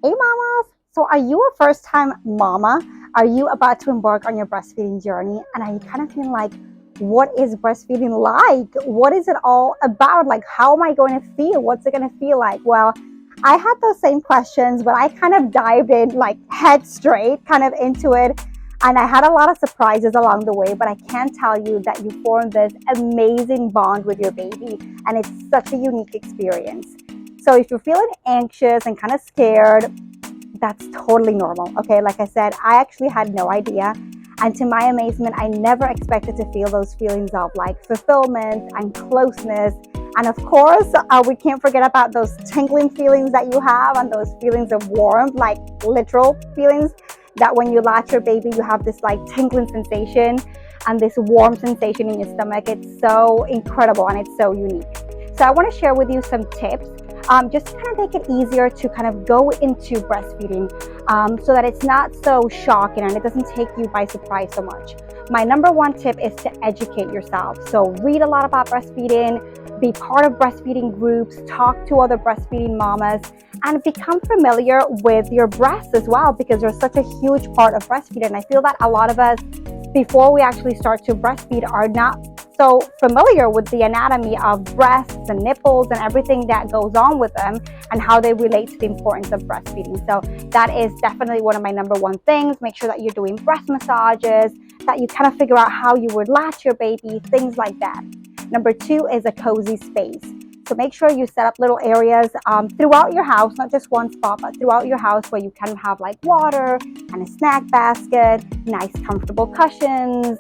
Hey mamas! So are you a first-time mama? Are you about to embark on your breastfeeding journey? And are you kind of feeling like, what is breastfeeding like? What is it all about? Like, how am I going to feel? What's it going to feel like? Well, I had those same questions, but I kind of dived in like head straight kind of into it. And I had a lot of surprises along the way, but I can tell you that you form this amazing bond with your baby, and it's such a unique experience. So if you're feeling anxious and kind of scared, that's totally normal. Okay, like I said, I actually had no idea. And to my amazement, I never expected to feel those feelings of like fulfillment and closeness. And of course, we can't forget about those tingling feelings that you have and those feelings of warmth, like literal feelings that when you latch your baby, you have this like tingling sensation and this warm sensation in your stomach. It's so incredible and it's so unique. So I want to share with you some tips just to kind of make it easier to kind of go into breastfeeding so that it's not so shocking and it doesn't take you by surprise so much. My number one tip is to educate yourself. So read a lot about breastfeeding, be part of breastfeeding groups, talk to other breastfeeding mamas, and become familiar with your breasts as well, because they're such a huge part of breastfeeding. I feel that a lot of us, before we actually start to breastfeed, are not so familiar with the anatomy of breasts and nipples and everything that goes on with them and how they relate to the importance of breastfeeding. So that is definitely one of my number one things. Make sure that you're doing breast massages, that you kind of figure out how you would latch your baby, things like that. Number two is a cozy space. So make sure you set up little areas throughout your house, not just one spot, but throughout your house where you can have like water and a snack basket, nice comfortable cushions,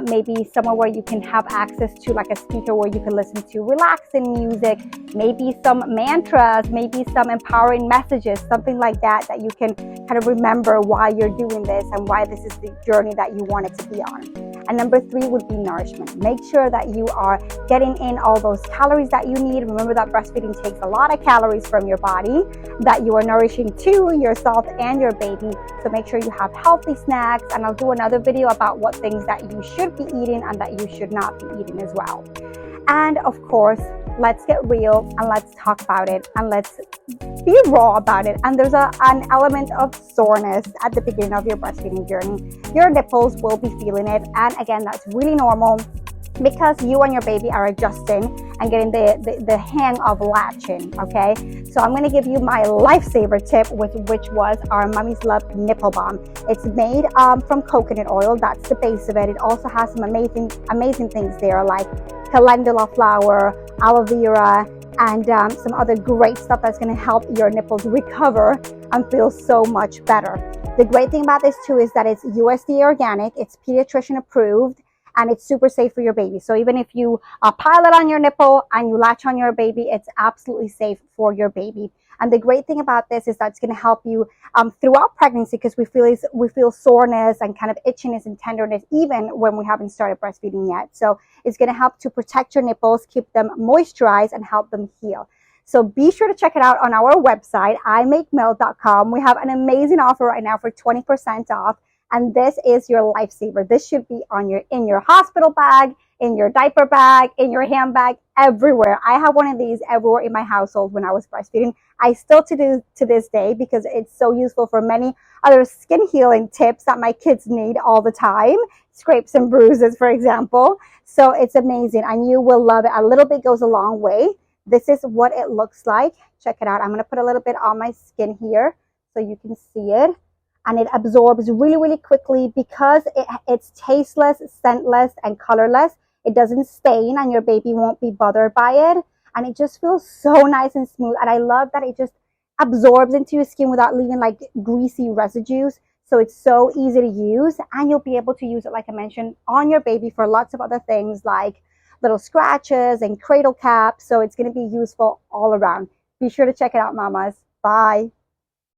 maybe somewhere where you can have access to like a speaker where you can listen to relaxing music, maybe some mantras, maybe some empowering messages, something like that, that you can kind of remember why you're doing this and why this is the journey that you want it to be on. And number three would be nourishment. Make sure that you are getting in all those calories that you need. Remember that breastfeeding takes a lot of calories from your body, that you are nourishing to yourself and your baby. So make sure you have healthy snacks. And I'll do another video about what things that you should be eating and that you should not be eating as well. And of course, let's get real and let's talk about it and let's be raw about it. And there's an element of soreness at the beginning of your breastfeeding journey. Your nipples will be feeling it. And again, that's really normal because you and your baby are adjusting and getting the hang of latching, okay? So I'm gonna give you my lifesaver tip, which was our Mommyz Love Nipple Balm. It's made from coconut oil. That's the base of it. It also has some amazing things there like calendula flower, aloe vera, and some other great stuff that's going to help your nipples recover and feel so much better. The great thing about this too is that it's USDA organic, it's pediatrician approved, and it's super safe for your baby. So even if you pile it on your nipple and you latch on your baby, it's absolutely safe for your baby. And the great thing about this is that it's going to help you throughout pregnancy, because we feel soreness and kind of itchiness and tenderness even when we haven't started breastfeeding yet. So it's going to help to protect your nipples, keep them moisturized, and help them heal. So be sure to check it out on our website, imakemilk.com. We have an amazing offer right now for 20% off. And this is your lifesaver. This should be in your hospital bag, in your diaper bag, in your handbag, everywhere. I have one of these everywhere in my household when I was breastfeeding. I still to this day, because it's so useful for many other skin healing tips that my kids need all the time. Scrapes and bruises, for example. So it's amazing and you will love it. A little bit goes a long way. This is what it looks like. Check it out. I'm going to put a little bit on my skin here so you can see it. And it absorbs really, really quickly because it's tasteless, scentless, and colorless. It doesn't stain and your baby won't be bothered by it. And it just feels so nice and smooth. And I love that it just absorbs into your skin without leaving like greasy residues. So it's so easy to use, and you'll be able to use it, like I mentioned, on your baby for lots of other things like little scratches and cradle caps. So it's going to be useful all around. Be sure to check it out, mamas. Bye.